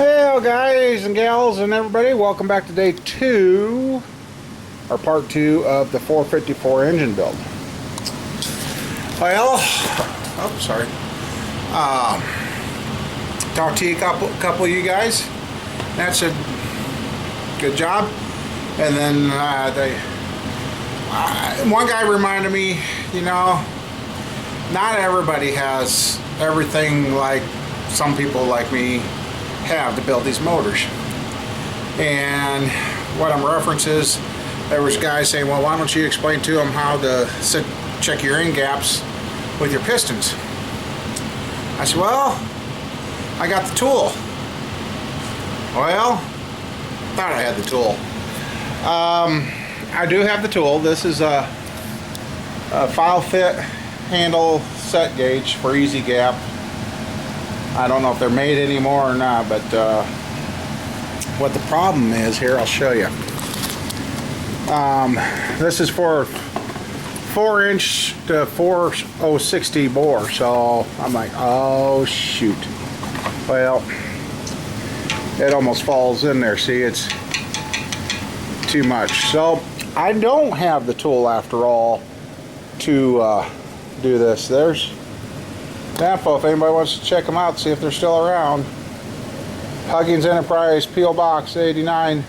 Hey guys and gals and everybody, welcome back to day 2 or part 2 of the 454 engine build. Well, sorry. Talked to you couple of you guys. That's a good job. And then one guy reminded me, you know, not everybody has everything like some people like me have to build these motors. And what I'm referencing is there was guys saying, well, why don't you explain to them how to check your end gaps with your pistons? I said, well, I got the tool. Well, thought I had the tool. I do have the tool. This is a file fit handle set gauge for easy gap. I don't know if they're made anymore or not, but what the problem is here, I'll show you. This is for 4-inch to 4060 bore, so I'm like, oh shoot. Well, it almost falls in there. See, it's too much. So I don't have the tool after all to do this. There's info if anybody wants to check them out, see if they're still around. Huggins Enterprise, P.O. Box 89,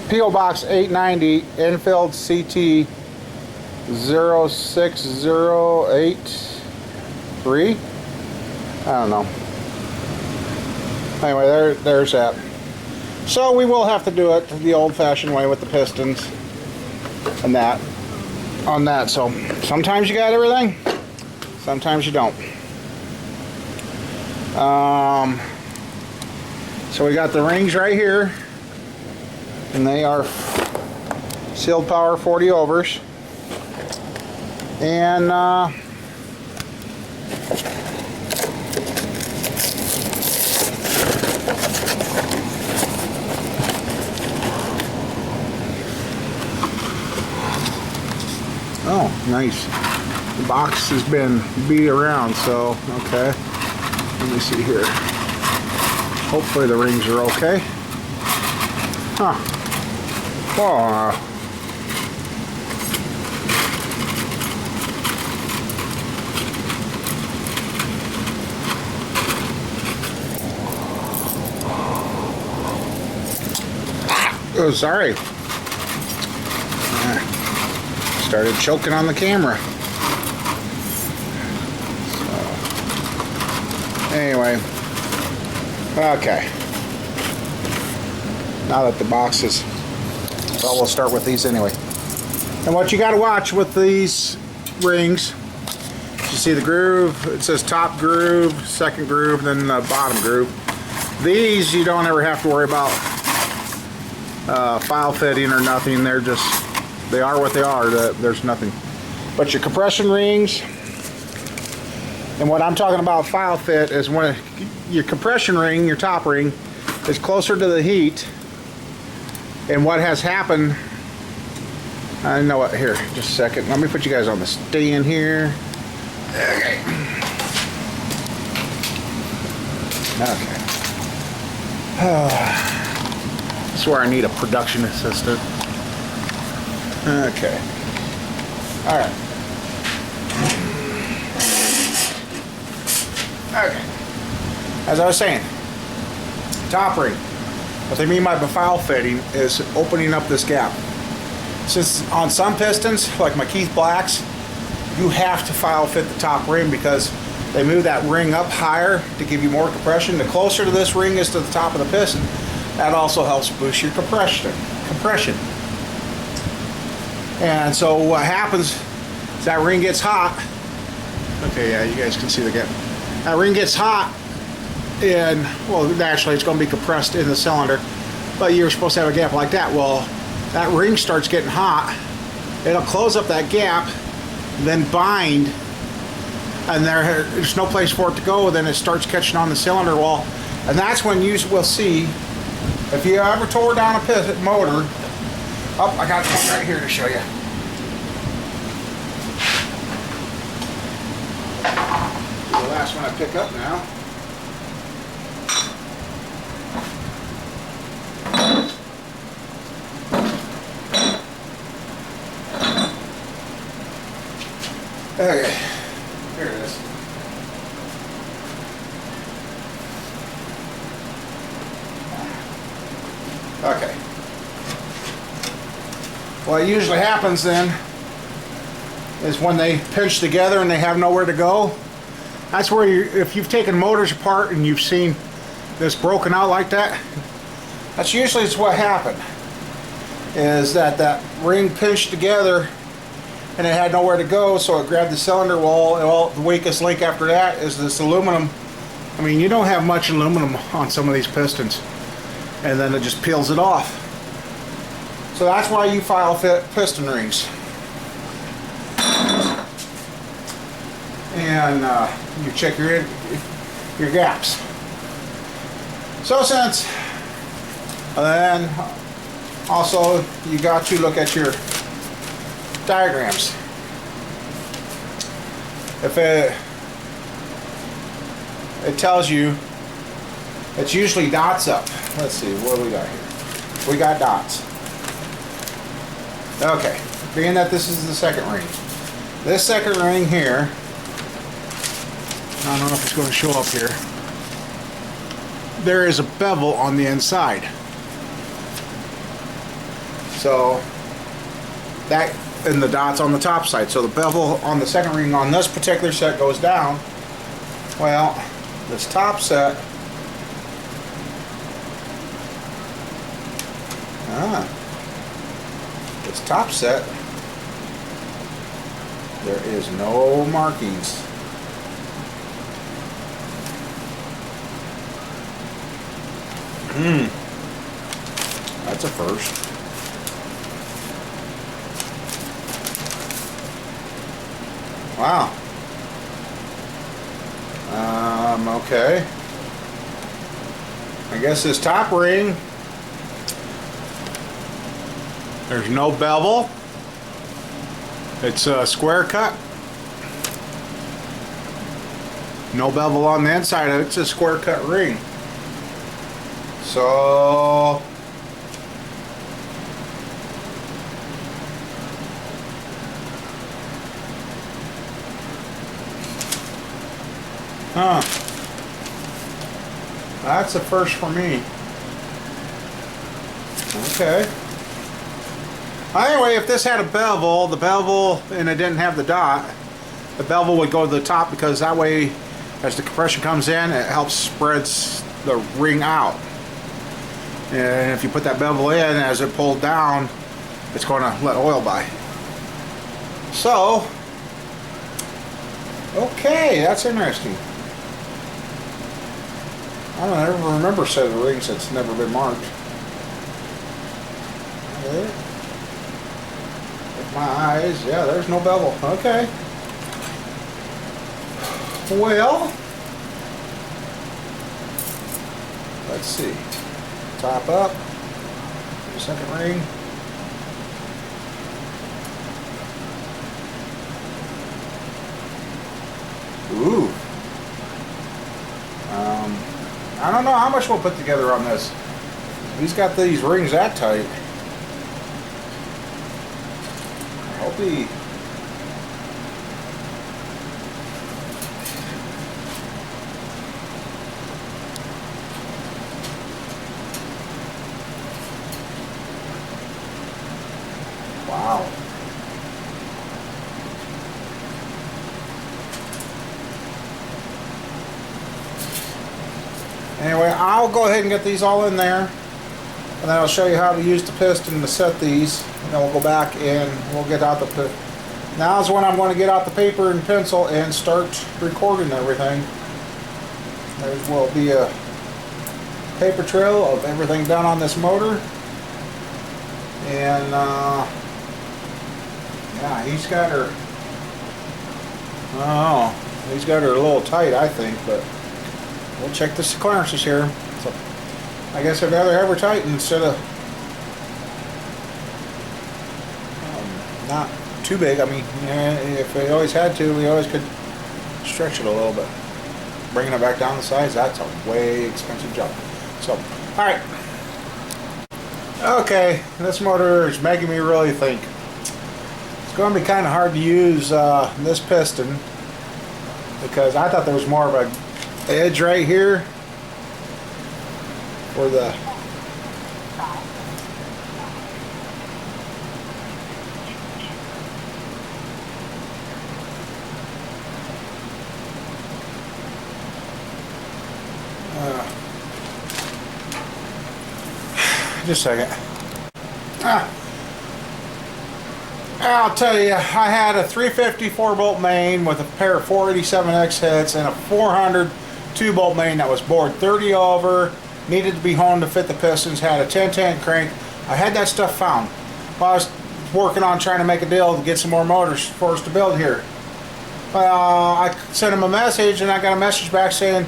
P.O. Box 890, Enfield CT 06083. I don't know. Anyway, there's that. So we will have to do it the old-fashioned way with the pistons and that. On that, so sometimes you got everything, sometimes you don't. So we got the rings right here, and they are sealed power 40 overs, and oh, nice. The box has been beat around, so okay. Let me see here. Hopefully the rings are okay. Huh. Oh. Oh, sorry. Started choking on the camera. So, anyway, okay. Now that the box is, well, we'll start with these anyway. And what you got to watch with these rings, you see the groove. It says top groove, second groove, then the bottom groove. These you don't ever have to worry about file fitting or nothing. They're just, they are what they are. There's nothing. But your compression rings, and what I'm talking about file fit is when your compression ring, your top ring, is closer to the heat. And what has happened, I know what, here, just a second. Let me put you guys on the stand here. Okay. Okay. I swear I need a production assistant. Okay. Alright. Okay. As I was saying, top ring. What they mean by file fitting is opening up this gap. Since on some pistons, like my Keith Blacks, you have to file fit the top ring because they move that ring up higher to give you more compression. The closer to this ring is to the top of the piston, that also helps boost your compression. And so what happens is that ring gets hot. Okay, yeah, you guys can see the gap. That ring gets hot, and well, naturally it's going to be compressed in the cylinder, but you're supposed to have a gap like that. Well, that ring starts getting hot, it'll close up that gap, then bind, and there's no place for it to go. Then it starts catching on the cylinder wall, and that's when you will see, if you ever tore down a motor. Oh, I got one right here to show you. The last one I pick up now. Okay, here it is. Okay. What usually happens then is when they pinch together and they have nowhere to go, that's where you, if you've taken motors apart and you've seen this broken out like that, that's usually what happened. Is that ring pinched together and it had nowhere to go, so it grabbed the cylinder wall, and all the weakest link after that is this aluminum. I mean, you don't have much aluminum on some of these pistons, and then it just peels it off. So that's why you file fit piston rings. And you check your gaps. So since, then also you got to look at your diagrams. If it tells you, it's usually dots up. Let's see, what do we got here? We got dots. Okay, being that this is the second ring. This second ring here, I don't know if it's going to show up here. There is a bevel on the inside. So that, and the dots on the top side. So the bevel on the second ring on this particular set goes down. Well, this top set, this top set, there is no markings. That's a first. Wow. Okay. I guess this top ring, there's no bevel. It's a square cut. No bevel on the inside of it. It's a square cut ring. So that's a first for me. Okay. Anyway, if this had a bevel, and it didn't have the dot, the bevel would go to the top, because that way, as the compression comes in, it helps spreads the ring out. And if you put that bevel in, as it pulls down, it's going to let oil by. So, okay, that's interesting. I don't ever remember a set of rings that's never been marked. With my eyes, yeah, there's no bevel. Okay. Well, let's see. Top up. Second ring. Ooh. I don't know how much we'll put together on this. He's got these rings that tight. I hope he... Wow. Anyway, I'll go ahead and get these all in there, and then I'll show you how to use the piston to set these, and then we'll go back and we'll get out the... Now's when I'm going to get out the paper and pencil and start recording everything. There will be a paper trail of everything done on this motor, and yeah, he's got her... Oh, he's got her a little tight, I think, but we'll check the clearances here. So I guess I'd rather have her tight instead of not too big. I mean, yeah, if we always had to, we always could stretch it a little bit. Bringing it back down the sides, that's a way expensive job. So, alright. Okay, this motor is making me really think. It's going to be kind of hard to use this piston because I thought there was more of an edge right here for the just a second. I'll tell you, I had a 350 4-bolt main with a pair of 487X heads and a 400 2-bolt main that was bored 30 over, needed to be honed to fit the pistons, had a 1010 crank. I had that stuff found while I was working on trying to make a deal to get some more motors for us to build here. I sent him a message and I got a message back saying,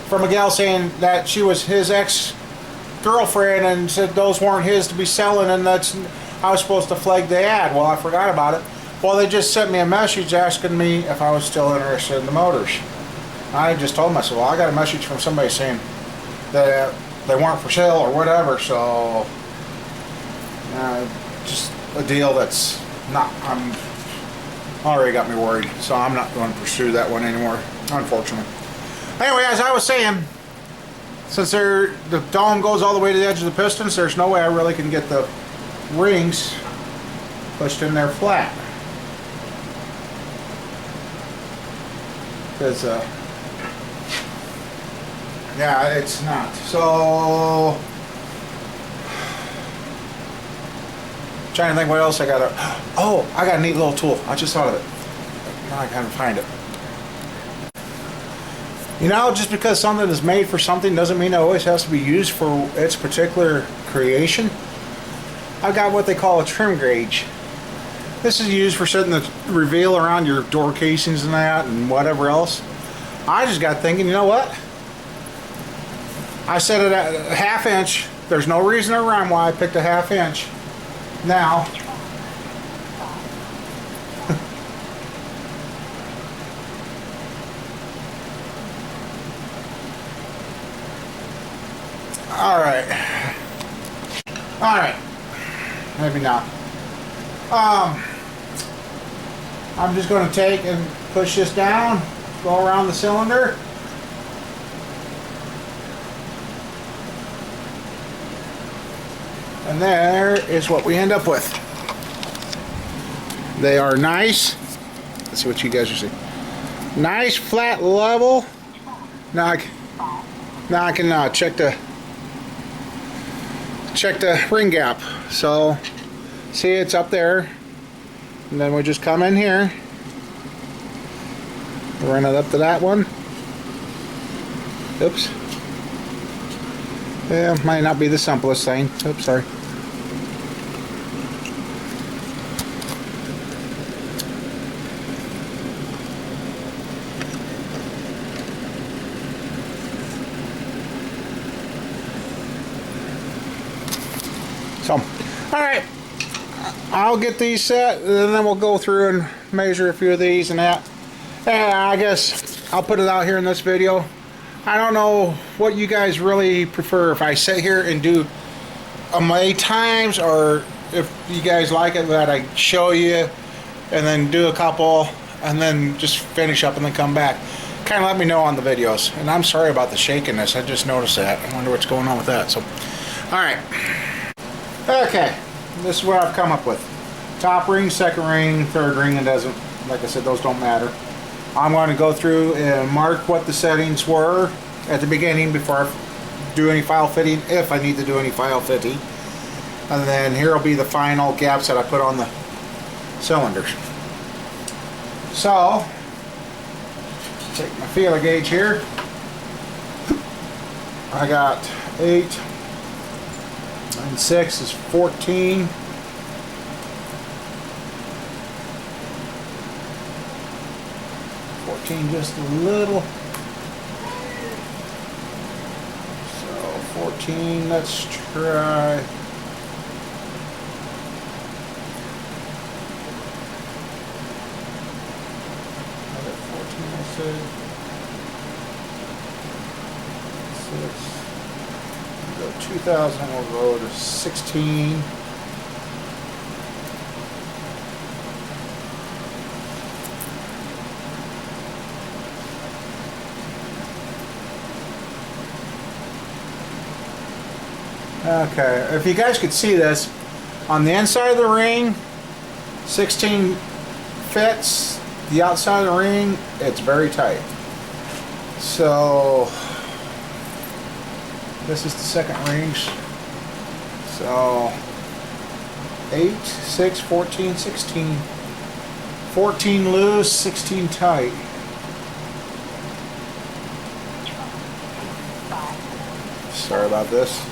from a gal saying that she was his ex-girlfriend and said those weren't his to be selling, and that's I was supposed to flag the ad. Well, I forgot about it. Well, they just sent me a message asking me if I was still interested in the motors. I just told them, I said, well, I got a message from somebody saying that they weren't for sale or whatever, so just a deal that's not, already got me worried, so I'm not going to pursue that one anymore, unfortunately. Anyway, as I was saying, since the dome goes all the way to the edge of the pistons, there's no way I really can get the rings pushed in there flat. Because, yeah, it's not. So, trying to think what else I got. Oh, I got a neat little tool. I just thought of it. Now I gotta find it. You know, just because something is made for something doesn't mean it always has to be used for its particular creation. I've got what they call a trim gauge. This is used for setting the reveal around your door casings and that and whatever else. I just got thinking, you know what? I set it at a 1/2 inch. There's no reason or rhyme why I picked a 1/2 inch. Now, all right, maybe not. I'm just going to take and push this down, go around the cylinder. And there is what we end up with. They are nice. Let's see what you guys are seeing. Nice, flat, level. Now I can check the ring gap. So, see, it's up there. And then we just come in here. Run it up to that one. Oops. Yeah, might not be the simplest thing. Oops, sorry. So, alright, I'll get these set and then we'll go through and measure a few of these and that. And I guess I'll put it out here in this video. I don't know what you guys really prefer, if I sit here and do a many times, or if you guys like it that I show you and then do a couple and then just finish up and then come back. Kind of let me know on the videos. And I'm sorry about the shakiness, I just noticed that. I wonder what's going on with that. So, alright. Okay, this is what I've come up with. Top ring, second ring, third ring, and doesn't, like I said, those don't matter. I'm going to go through and mark what the settings were at the beginning before I do any file fitting, if I need to do any file fitting. And then here will be the final gaps that I put on the cylinders. So, take my feeler gauge here. I got 8 and 6 is 14. Just a little. So 14, let's try. Another 14, I said. 6. We'll go 2000, we'll go to 16. Okay, if you guys could see this, on the inside of the ring, 16 fits. The outside of the ring, it's very tight. So this is the second rings. So 8, 6, 14, 16. 14 loose, 16 tight. Sorry about this.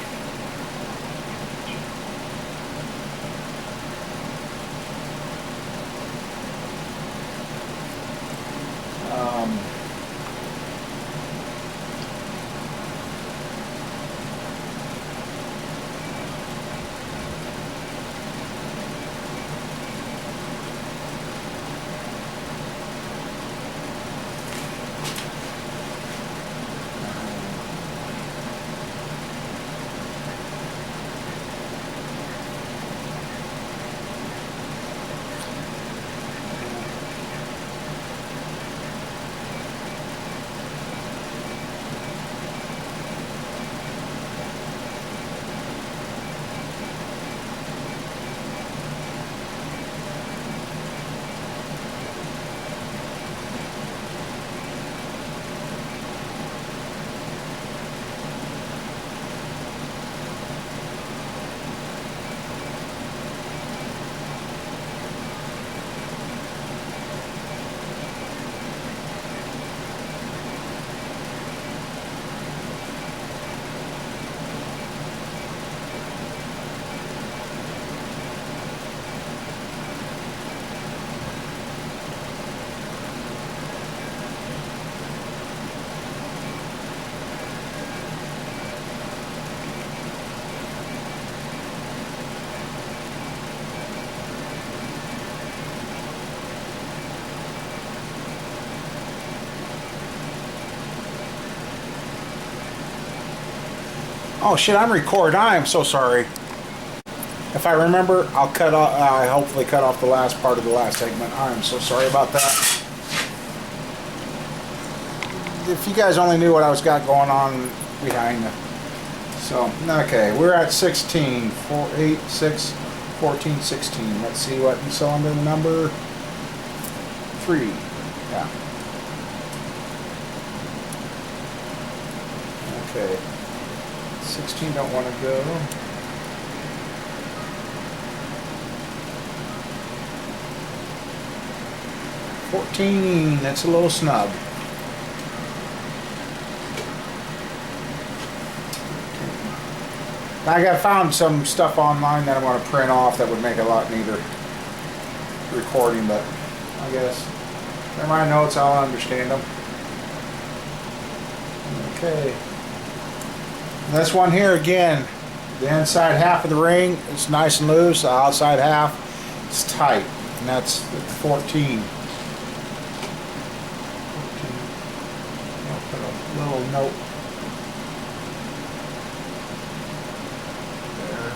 Oh shit, I'm recording. I am so sorry. If I remember, I'll cut off, hopefully cut off the last part of the last segment. I am so sorry about that. If you guys only knew what I was got going on behind me. So, okay, we're at 16. 4, 8, 6, 14, 16. Let's see what cylinder number 3. Yeah. Okay. 16 don't want to go. 14, that's a little snug. I found some stuff online that I want to print off that would make it a lot neater recording, but I guess they're my notes, I'll understand them. Okay. This one here again, the inside half of the ring is nice and loose, the outside half is tight, and that's 14. I'll put a little note there.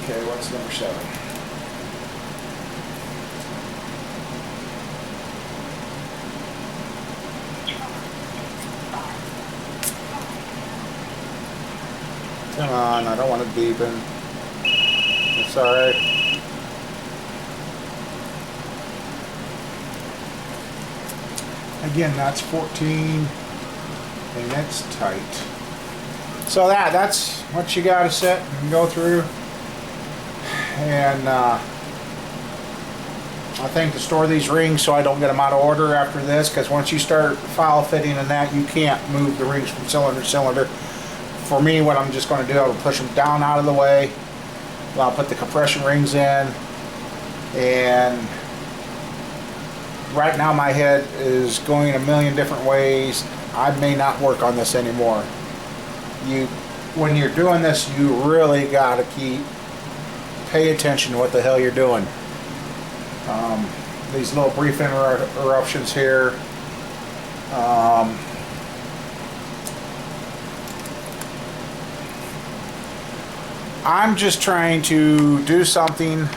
Okay, what's number 7? Come on, I don't want it beeping. It's alright. Again, that's 14, and that's tight. So that's what you gotta set and go through. And I think to store these rings so I don't get them out of order after this, because once you start file fitting and that, you can't move the rings from cylinder to cylinder. For me, what I'm just going to do, I'll push them down out of the way. I'll put the compression rings in, and right now my head is going a million different ways. I may not work on this anymore. When you're doing this, you really got to pay attention to what the hell you're doing. These little brief interruptions here. I'm just trying to do something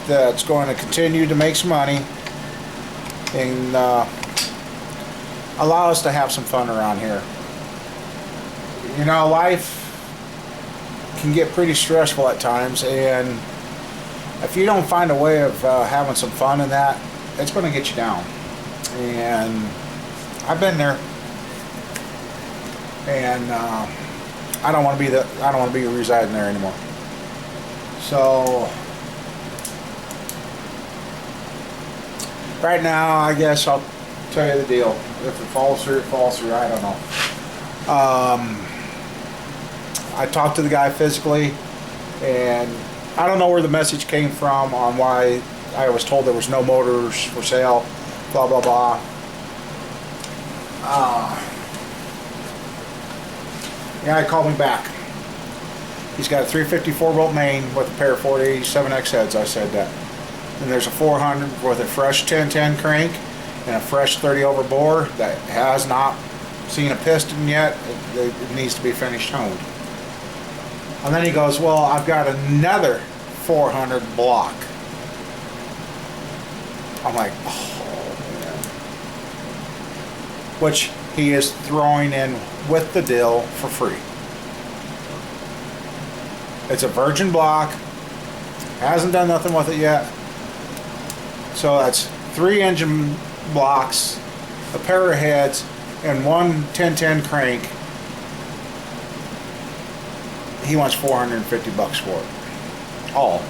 that's going to continue to make some money and allow us to have some fun around here. you know, life can get pretty stressful at times, and if you don't find a way of having some fun in that, it's going to get you down. And I've been there, and I don't want to be residing there anymore. So right now, I guess I'll tell you the deal. If it falls through, it falls through. I don't know. I talked to the guy physically, and I don't know where the message came from on why I was told there was no motors for sale, blah blah blah. The guy called me back. He's got a 354 volt main with a pair of 487X heads. I said that. And there's a 400 with a fresh 1010 crank and a fresh 30 over bore that has not seen a piston yet. It needs to be finished honed. And then he goes, well, I've got another 400 block. I'm like, oh man. Which he is throwing in with the deal for free. It's a virgin block. Hasn't done nothing with it yet. So that's 3 engine blocks, a pair of heads, and one 1010 crank. He wants $450 for it. All.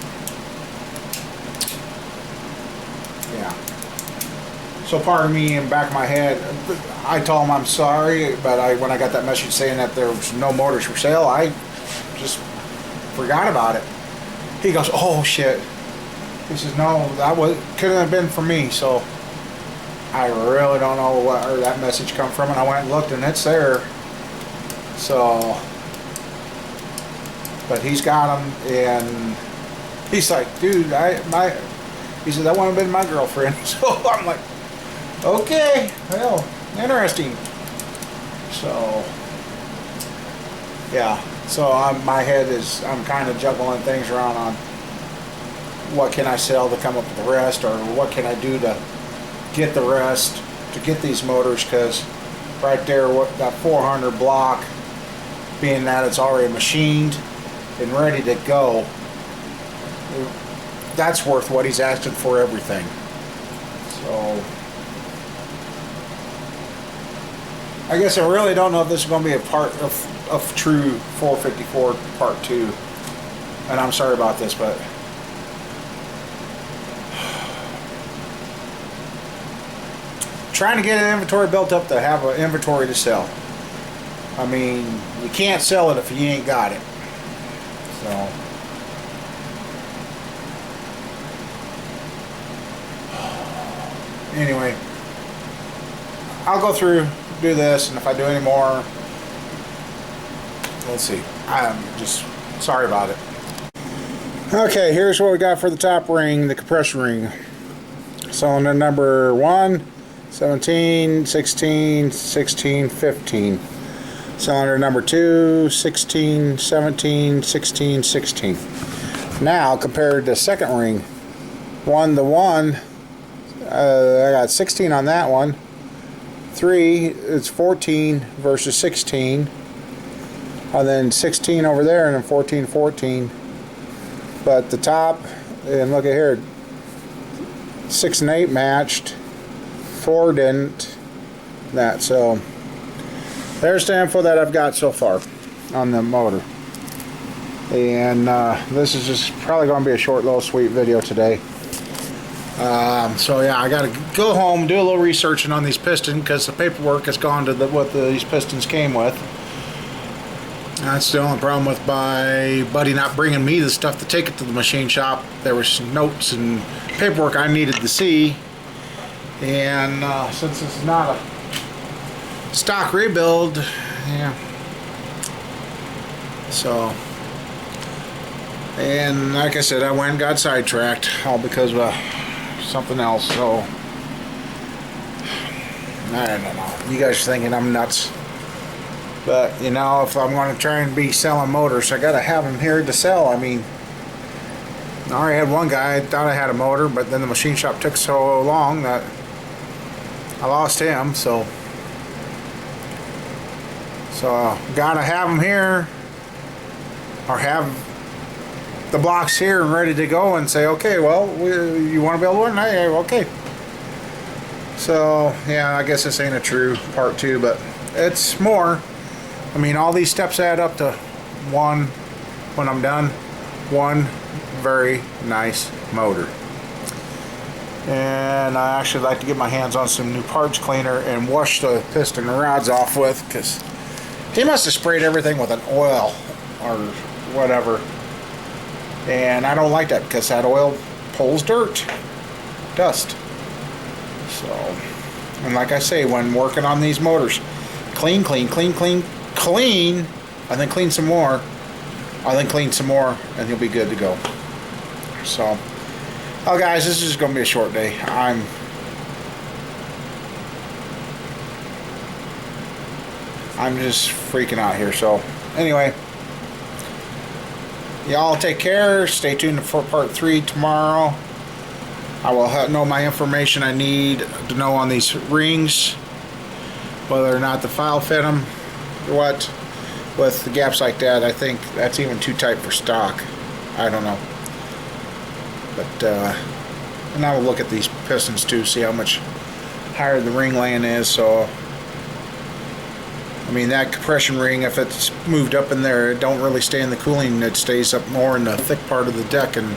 Yeah. So part of me in the back of my head, I told him I'm sorry, but when I got that message saying that there was no motors for sale, I just forgot about it. He goes, oh shit. He says, no, couldn't have been for me. So I really don't know where that message come from, and I went and looked, and it's there. So, but he's got them, and he's like, dude, he said, that wouldn't have been my girlfriend. So I'm like, okay, well, interesting. So, yeah. So my head is, I'm kind of juggling things around on what can I sell to come up with the rest, or what can I do to get the rest, to get these motors, because right there, that 400 block, being that it's already machined and ready to go, that's worth what he's asking for everything. So I guess I really don't know if this is going to be a part of true 454 part 2, and I'm sorry about this, but trying to get an inventory built up to have an inventory to sell. I mean, you can't sell it if you ain't got it. So anyway, I'll go through, do this, and if I do any more, let's see. I'm just sorry about it. Okay, here's what we got for the top ring, the compression ring. Cylinder number 1, 17, 16, 16, 15. Cylinder number 2, 16, 17, 16, 16. Now, compared to second ring, 1 to 1, I got 16 on that one. 3, it's 14 versus 16. And then 16 over there, and then 14, 14. But the top, and look at here, 6 and 8 matched, 4 didn't. That, so there's the info that I've got so far on the motor. And this is just probably going to be a short, little, sweet video today. So yeah, I got to go home, do a little researching on these pistons, because the paperwork has gone to what these pistons came with. That's the only problem with my buddy not bringing me the stuff to take it to the machine shop. There were some notes and paperwork I needed to see, and since this is not a stock rebuild, yeah. So, and like I said, I went and got sidetracked, all because of something else. So I don't know. You guys are thinking I'm nuts. But, you know, if I'm going to try and be selling motors, I got to have them here to sell. I mean, I already had one guy, I thought I had a motor, but then the machine shop took so long that I lost him. So So gotta have them here, or have the blocks here and ready to go, and say, okay, well, you want to build one? Hey, okay. So yeah, I guess this ain't a true part 2, but it's more. I mean, all these steps add up to one, when I'm done, one very nice motor. And I actually like to get my hands on some new parts cleaner and wash the piston rods off with, because he must have sprayed everything with an oil or whatever. And I don't like that, because that oil pulls dirt, dust. So, and like I say, when working on these motors, clean, clean, clean, clean, clean, and then clean some more, and then clean some more, and you'll be good to go. So, oh guys, this is going to be a short day. I'm just freaking out here. So, anyway, y'all take care. Stay tuned for part 3 tomorrow. I will know my information I need to know on these rings, whether or not the file fit them, or what. With the gaps like that, I think that's even too tight for stock. I don't know. But, and I will look at these pistons too, see how much higher the ring laying is. So, I mean, that compression ring, if it's moved up in there, it don't really stay in the cooling. It stays up more in the thick part of the deck, and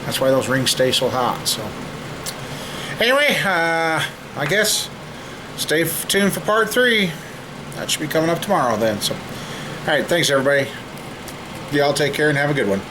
that's why those rings stay so hot. So, anyway, I guess stay tuned for part 3. That should be coming up tomorrow then. So, all right, thanks everybody. Y'all take care and have a good one.